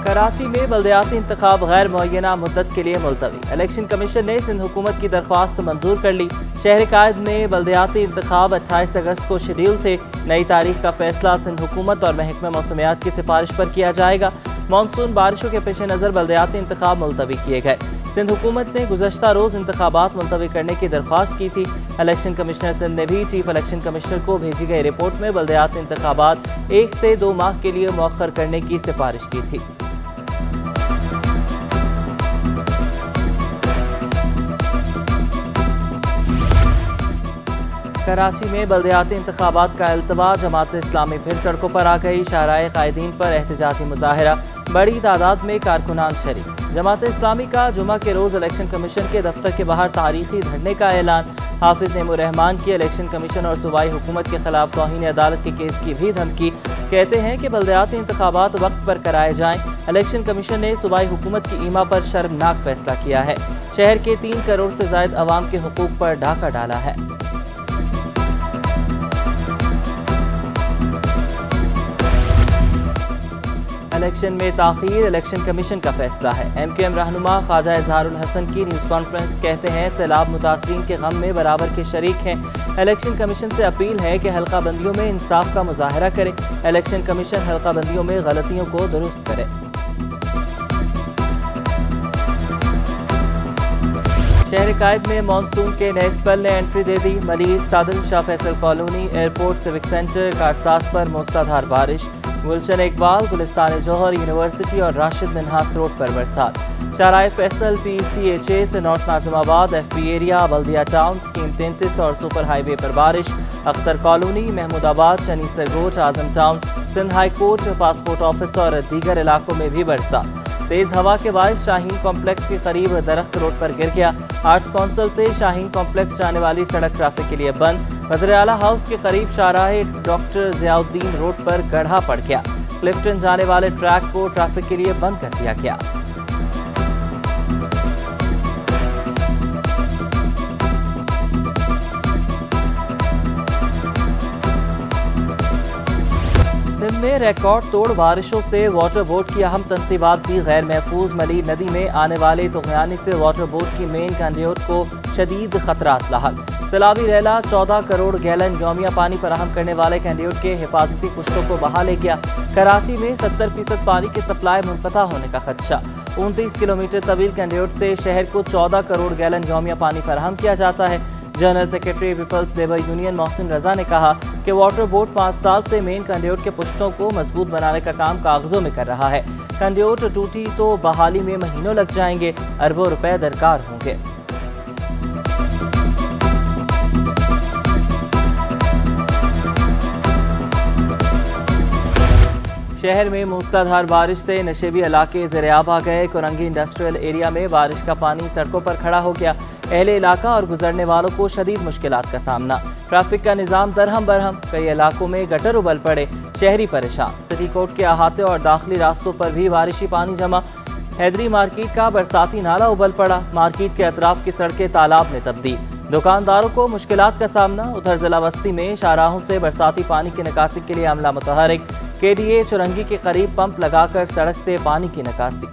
कराची में बल्दियाती इंतखाब गैर मुअय्यना मुद्दत के लिए मुलतवी। इलेक्शन कमीशन ने सिंध हुकूमत की दरख्वास्त मंजूर कर ली। शहर कायद में बल्दियाती इंतखाब 28 अगस्त को शेड्यूल थे। नई तारीख का फैसला सिंध हुकूमत और महकमा मौसमियात की सिफारिश पर किया जाएगा। मानसून बारिशों के पेश नज़र बल्दियाती इंतखाब मुलतवी किए गए। सिंध हुकूमत ने गुज़श्ता रोज़ इंतखाबात मुलतवी करने की दरख्वास्त की थी। इलेक्शन कमिश्नर सिंध ने भी चीफ इलेक्शन कमिश्नर को भेजी गई रिपोर्ट में बल्दियाती इंतखाबात 1 से 2 माह के लिए मौखर करने की सिफारिश की थी। कराची में बल्दियाती इंतखाबात का इल्तवा, जमात इस्लामी फिर सड़कों पर आ गई। शाहराए कायदीन पर एहतजाजी मुजाहरा, बड़ी तादाद में कारकुनान शरीक। जमात इस्लामी का जुमा के रोज़ इलेक्शन कमीशन के दफ्तर के बाहर तारीखी धरने का ऐलान। हाफिज नेमो रहमान की इलेक्शन कमीशन और सूबाई हुकूमत के खिलाफ तौहीन अदालत के केस की भी धमकी। कहते हैं कि बल्दियाती इंतखाबात वक्त पर कराए जाएं। इलेक्शन कमीशन ने सूबाई हुकूमत की ईमा पर शर्मनाक फैसला किया है। शहर के 3 करोड़ से जायद अवाम के हुकूक पर डाका डाला है। इलेक्शन में ताख़ीर, इलेक्शन कमीशन का फैसला है। MKM रहनुमा ख्वाजा इजहारुल हसन की न्यूज़ कॉन्फ्रेंस। कहते हैं सैलाब मुतासरीन के गम में बराबर के शरीक हैं। इलेक्शन कमीशन से अपील है कि हल्का बंदियों में इंसाफ का मुजाहरा करे। इलेक्शन कमीशन हल्का बंदियों में गलतियों को दुरुस्त करे। शहर कायद में मानसून के नए स्पेल ने एंट्री दे दी। मलिर, सादर, Shah Faisal colony, airport, civic centre, Karsaz पर मूसलाधार बारिश। गुलशन इकबाल, गुलिस्तान जौहर, यूनिवर्सिटी और राशिद मिन्हास रोड पर बरसात। शाहराए फैसल, PCHA से north Nazimabad, FB area, Baldia town, scheme 33 और सुपर हाईवे पर बारिश। अख्तर कॉलोनी, महमूदाबाद, शनी सरगोच, Azam town, Sindh high court, passport office और दीगर इलाकों में भी बरसात। तेज हवा के बायस शाहीन कॉम्प्लेक्स के करीब दरख्त रोड पर गिर गया। आर्ट्स काउंसिल से शाहीन कॉम्प्लेक्स जाने वाली सड़क ट्रैफिक के लिए बंद। वज़ीर आला हाउस के करीब शाहराहे डॉक्टर ज़ियाउद्दीन रोड पर गड्ढा पड़ गया। क्लिफ्टन जाने वाले ट्रैक को ट्रैफिक के लिए बंद कर दिया गया। सिंध में रिकॉर्ड तोड़ बारिशों से वाटर बोर्ड की अहम तंसीबात भी गैर महफूज। मलीर नदी में आने वाले तुग़यानी से वाटर बोर्ड की मेन कैंडियोट को शदीद खतरात लाहक। सैलाबी रेला 14 करोड़ गैलन यौमिया पानी फराहम करने वाले कैंडियोट के हिफाजती पुश्तों को बहा ले गया। कराची में 70% पानी की सप्लाई मुनक़ता होने का खदशा। 29 किलोमीटर तवील कैंडियोट से शहर को 14 करोड़ गैलन यौमिया पानी फराहम किया जाता है। General secretary people's labour union Mohsin Raza ने कहा कि वाटर बोर्ड 5 साल से मेन कैंडियोट के पुश्तों को मजबूत बनाने का काम कागजों में कर रहा है। कैंडियोट टूटी तो बहाली में महीनों लग जाएंगे, अरबों रुपए दरकार होंगे। शहर में मूसलाधार बारिश से नशेबी इलाके ज़ेर-ए-आब आ गए। कोरंगी इंडस्ट्रियल एरिया में बारिश का पानी सड़कों पर खड़ा हो गया। अहले इलाका और गुजरने वालों को शदीद मुश्किलात का सामना। ट्रैफिक का निज़ाम दरहम बरहम। कई इलाकों में गटर उबल पड़े, शहरी परेशान। सिटी कोर्ट के अहाते और दाखिली रास्तों पर भी बारिशी पानी जमा। हैदरी मार्केट का बरसाती नाला उबल पड़ा। मार्केट के अतराफ की सड़कें तालाब में तब्दील। दुकानदारों को मुश्किलात का सामना। उधर जिला बस्ती में शाहराहों से बरसाती पानी की निकासी के लिए अमला मुतहरिक। KDA चुरंगी के करीब पंप लगाकर सड़क से पानी की निकासी।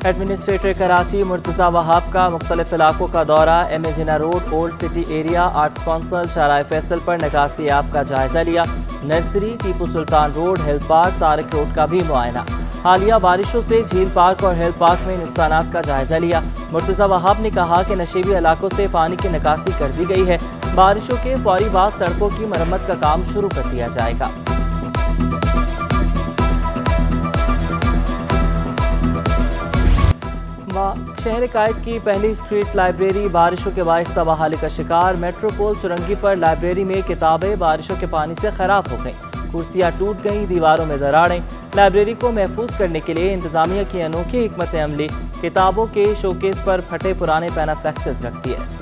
एडमिनिस्ट्रेटर कराची मुर्तज़ा वहाब का मुख्तलिफ इलाकों का दौरा। MA Jinnah road, old city area, arts council, Shahrae Faisal पर निकासी ऐप का जायजा लिया। Nursery, Tipu Sultan road, health park, Tariq road का भी मुआयना। हालिया बारिशों से झील पार्क और हेल्थ पार्क में नुकसानात का जायजा लिया। मुर्तज़ा वहाब ने कहा कि नशेबी इलाकों से पानी की निकासी कर दी गई है। बारिशों के फौरी बाद सड़कों की मरम्मत का काम शुरू कर दिया जाएगा। शहर कायद की पहली स्ट्रीट लाइब्रेरी बारिशों के बायस तबाहाली का शिकार। मेट्रोपोल चुरंगी पर लाइब्रेरी में किताबें बारिशों के पानी से खराब हो गईं। कुर्सियां टूट गईं, दीवारों में दरारें। लाइब्रेरी को महफूज करने के लिए इंतजामिया की अनोखी हिकमत अमली किताबों के शोकेस पर फटे पुराने पैनाफ्लेक्सेस रखती है।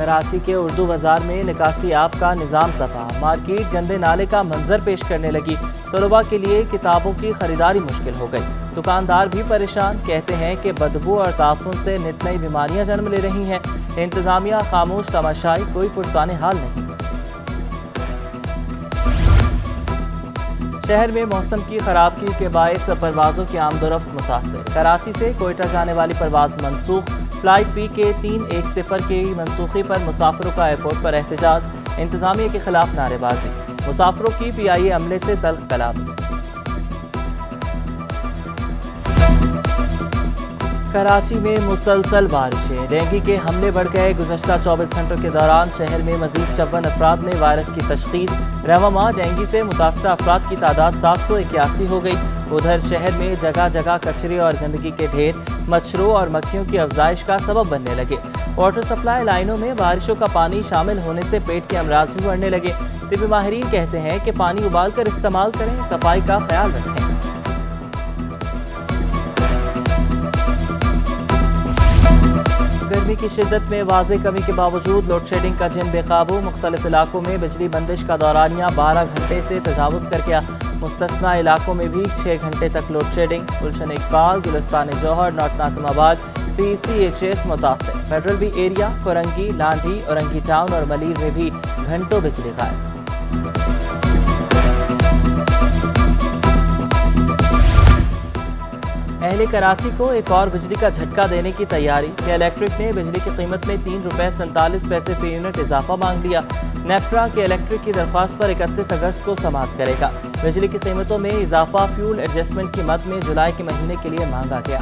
कराची के उर्दू बाजार में निकासी आब का निज़ाम तबाह, मार्केट गंदे नाले का मंजर पेश करने लगी। तलबा के लिए किताबों की खरीदारी मुश्किल हो गई। दुकानदार भी परेशान, कहते हैं कि बदबू और ताफुन से नित नई बीमारियां जन्म ले रही हैं। इंतजामिया खामोश तमाशाई, कोई पुरसाने हाल नहीं। शहर में मौसम की खराबगी के बायस परवाज़ों की आमदोरफ्त मुतासर। कराची से कोयटा जाने वाली परवाज़ मनसूख। फ्लाइट PK310 की मनसूखी पर मुसाफिरों का एयरपोर्ट पर एहतजाज। इंतजामिया के खिलाफ नारेबाजी। मुसाफिरों की PIA अमले से तल्ख कलामी। कराची में मुसलसल बारिशें, डेंगू के हमले बढ़ गए। गुज़श्ता 24 घंटों के दौरान शहर में मजीद 54 अफराद में वायरस की तशखीस। रवां माह डेंगू से मुतासरा अफराद की तादाद 781 हो गई। उधर शहर में जगह जगह कचरे और गंदगी के ढेर मच्छरों और मक्खियों की अफजाइश का सबब बनने लगे। वाटर सप्लाई लाइनों में बारिशों का पानी शामिल होने से पेट के अमराज भी बढ़ने लगे। तिब्बी माहिरीन कहते हैं कि पानी उबाल कर इस्तेमाल करें, सफाई का ख्याल रखें। गर्मी की शिद्दत में वाज़े कमी के बावजूद लोड शेडिंग का जिन बेकाबू। मुख्तलिफ इलाकों में बिजली बंदिश का दौरानिया 12 घंटे से तजावुज़ कर गया। मुस्तस्ना इलाकों में भी 6 घंटे तक load shedding. Gulshan Iqbal, Gulistan Jauhar, north Nazimabad PCHS मुतासर। Federal B area, Korangi, Landhi, Orangi town और मलीर में भी घंटों बिजली गायब। अहले कराची को एक और बिजली का झटका देने की तैयारी। के इलेक्ट्रिक ने बिजली की कीमत में ₹3.47 फी यूनिट इजाफा मांग लिया। नेफ्ट्रा के इलेक्ट्रिक की दरख्वास्त पर 31 अगस्त को समाअत करेगा। बिजली की कीमतों में इजाफा फ्यूल एडजस्टमेंट की मद में जुलाई के महीने के लिए मांगा गया।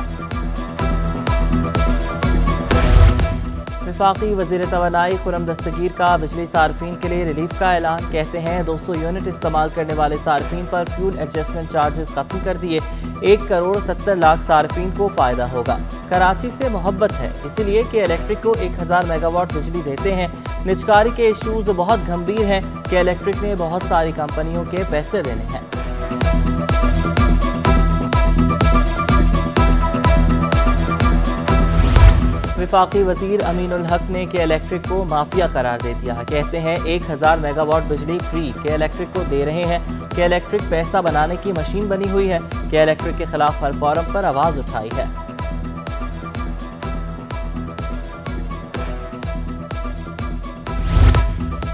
वफाकी वज़ीर तवानाई खुर्रम दस्तगीर का बिजली सार्फिन के लिए रिलीफ का ऐलान। कहते हैं 200 यूनिट इस्तेमाल करने वाले सार्फिन पर फ्यूल एडजस्टमेंट चार्जेस खत्म कर दिए। 1,70,00,000 सार्फिन को फ़ायदा होगा। कराची से मोहब्बत है, इसीलिए कि इलेक्ट्रिक को 1000 मेगावाट बिजली देते हैं। निजकारी के इशूज़ बहुत गंभीर हैं कि इलेक्ट्रिक ने बहुत सारी कंपनियों के पैसे देने हैं। वफाकी वज़ीर अमीनुल हक ने के इलेक्ट्रिक को माफिया करार दे दिया। कहते हैं 1000 मेगावाट बिजली फ्री के इलेक्ट्रिक को दे रहे हैं। के इलेक्ट्रिक पैसा बनाने की मशीन बनी हुई है। के इलेक्ट्रिक के खिलाफ हर फोरम पर आवाज़ उठाई है।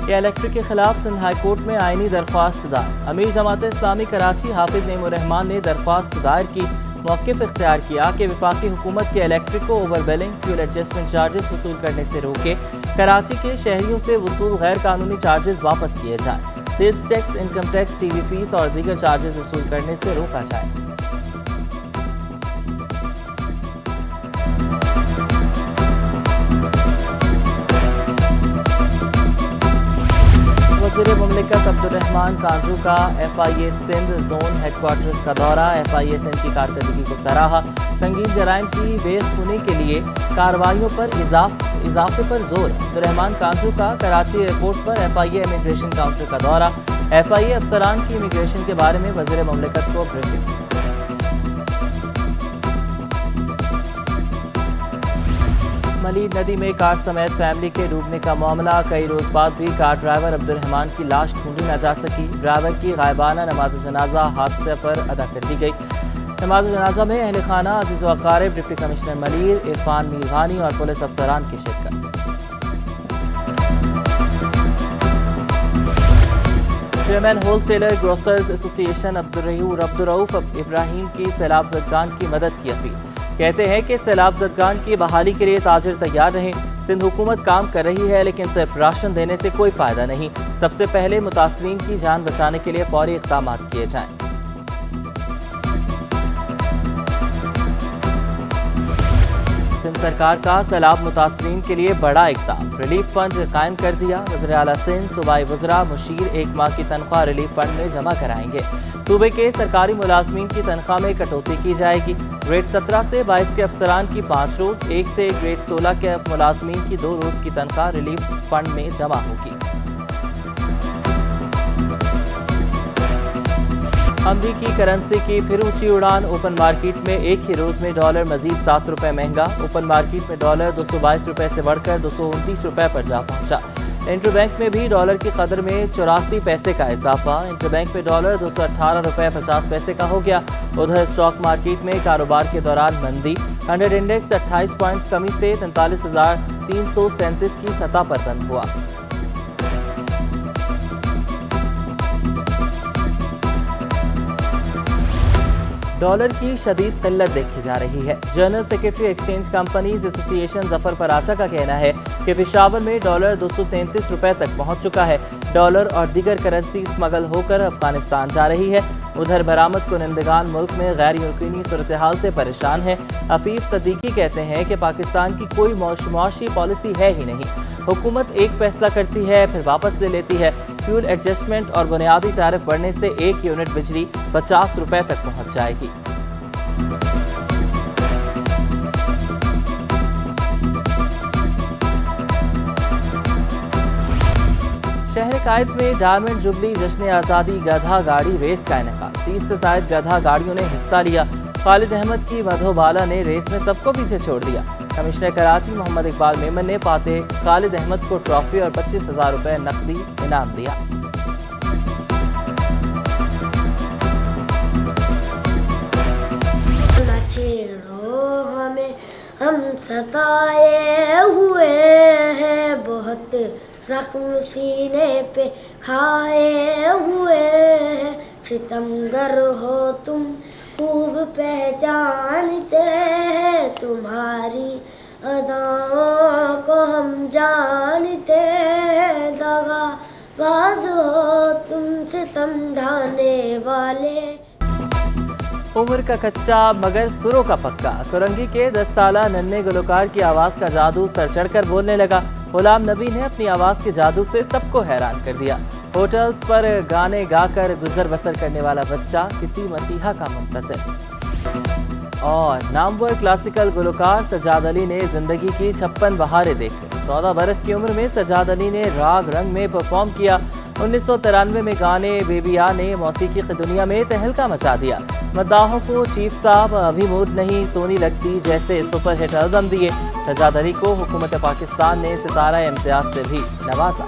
के इलेक्ट्रिक के खिलाफ सिंध हाई कोर्ट में आईनी दरख्वास्त दायर। अमीर जमात इस्लामी कराची हाफिज नईमुर रहमान ने दरख्वास्त दायर की। मौक़िफ़ इख्तियार किया कि वफाकी हुकूमत के इलेक्ट्रिक को over billing, fuel adjustment charges वसूल करने से रोके। कराची के शहरियों से वसूल गैर कानूनी चार्जेस वापस किए जाएँ। Sales tax, income tax, TV fee और दीगर चार्जेस वसूल करने से रोका जाए। वज़ीर मुमलिकत अब्दुर्रहमान कांजू का FIA सिंध जोन हेडक्वार्टर्स का दौरा। FIA सिंध की कारकर्दगी को सराहा। संगीन जराइम की बेखुनी के लिए कार्रवाइयों पर इजाफे पर जोर। अब्दुर्रहमान कांजू का कराची एयरपोर्ट पर FIA इमिग्रेशन काउंटर का दौरा। FIA अफसरान की इमिग्रेशन के बारे में वज़ीर मुमलिकत को ब्रीफिंग। मलीर नदी में कार समेत फैमिली के डूबने का मामला। कई रोज बाद भी कार ड्राइवर अब्दुर्रहमान की लाश ढूंढी न जा सकी। ड्राइवर की गायबाना नमाज जनाजा हादसे पर अदा कर दी गई। नमाज जनाजा में अहल खाना, अजीज़ व अकारिब, डिप्टी कमिश्नर मलीर, इरफान मीरवानी और पुलिस अफसरान की शिरकत। Chairman wholesaler grocers association Abdurrauf Ibrahim की सैलाब ज़दगान की मदद की अपील। कहते हैं कि सैलाब ज़दगान की बहाली के लिए ताजिर तैयार रहें। सिंध हुकूमत काम कर रही है, लेकिन सिर्फ राशन देने से कोई फ़ायदा नहीं। सबसे पहले मुतासरीन की जान बचाने के लिए फौरी इक़दाम किए जाएँ। सिंध सरकार का सैलाब मुतासरीन के लिए बड़ा इक़दाम। रिलीफ फंड कायम कर दिया। वज़ीर आला सिंध सूबाई वज़रा मुशीर 1 माह की तनख्वाह रिलीफ फंड में जमा कराएंगे। सूबे के सरकारी मुलाजमीन की तनख्वाह में कटौती की जाएगी। ग्रेड 17 से 22 के अफसरान की 5 रोज़, 1 से ग्रेड 16 के मुलाजमीन की 2 रोज़ की तनख्वाह रिलीफ फंड में जमा होगी। अमरीकी करेंसी की फिर ऊंची उड़ान। ओपन मार्केट में एक ही रोज में डॉलर मजीद 7 रुपए महंगा। ओपन मार्केट में डॉलर 222 रुपए से बढ़कर 229 रुपए पर जा पहुंचा। इंटरबैंक में भी डॉलर की कदर में 84 पैसे का इजाफा। इंटरबैंक में डॉलर 218 रुपए 50 पैसे का हो गया। उधर स्टॉक मार्केट में कारोबार के दौरान मंदी। 100 इंडेक्स 28 पॉइंट्स कमी से 43,337 की सतह पर बंद हुआ। डॉलर की शदीद किल्लत देखी जा रही है। General secretary exchange companies association Zafar Paracha का कहना है कि पेशावर में डॉलर 233 रुपए तक पहुंच चुका है। डॉलर और दीगर करेंसी स्मगल होकर अफगानिस्तान जा रही है। उधर बरामद कुनिंदगान मुल्क में गैर यकीनी सूरत हाल से परेशान है। अफीफ सदीकी कहते हैं कि पाकिस्तान की कोई मुआशी पॉलिसी है ही नहीं। हुकूमत एक फैसला करती है फिर वापस ले लेती है। फ्यूल एडजस्टमेंट और बुनियादी टैरिफ बढ़ने से 1 यूनिट बिजली 50 रुपए तक पहुंच जाएगी। शहर कायद में डायमंड जुबली जश्न आज़ादी गधा गाड़ी रेस का इनेकाद। 30 से ज्यादा गधा गाड़ियों ने हिस्सा लिया। खालिद अहमद की मधोबाला ने रेस में सबको पीछे छोड़ दिया। कमिश्नर कराची मोहम्मद इकबाल मेमन ने पाते खालिद अहमद को ट्रॉफी और 25,000 रुपए नकदी इनाम दिया। हमें हम सताए हुए हैं, बहुत जख्म सीने पे खाए हुए हैं। सितमगर हो तुम खूब पहचानते हैं, तुम्हारी अदाओं को हम जानते हैं। दगाबाज हो तुम सितम ढाने वाले। उम्र का कच्चा मगर सुरों का पक्का। कुरंगी के 10 साला नन्हे गुलकार की आवाज का जादू सर चढ़कर बोलने लगा। गुलाम नबी ने अपनी आवाज के जादू से सबको हैरान कर दिया। होटल्स पर गाने गाकर गुजर बसर करने वाला बच्चा किसी मसीहा का मुंतज़िर। और नामवर क्लासिकल गुलकार सज्जाद अली ने जिंदगी की 56 बहारें देखी। 14 बरस की उम्र में सज्जाद अली ने राग रंग में परफॉर्म किया। 1993 में गाने बेबिया ने मौसीकी की दुनिया में तहलका मचा दिया। मद्दाहों को चीफ साहब अभी मूड नहीं सोनी लगती जैसे सुपर हिट एल्बम दिए। सज्जाद अली को हुकूमत पाकिस्तान ने सितारा इम्तियाज से भी नवाजा।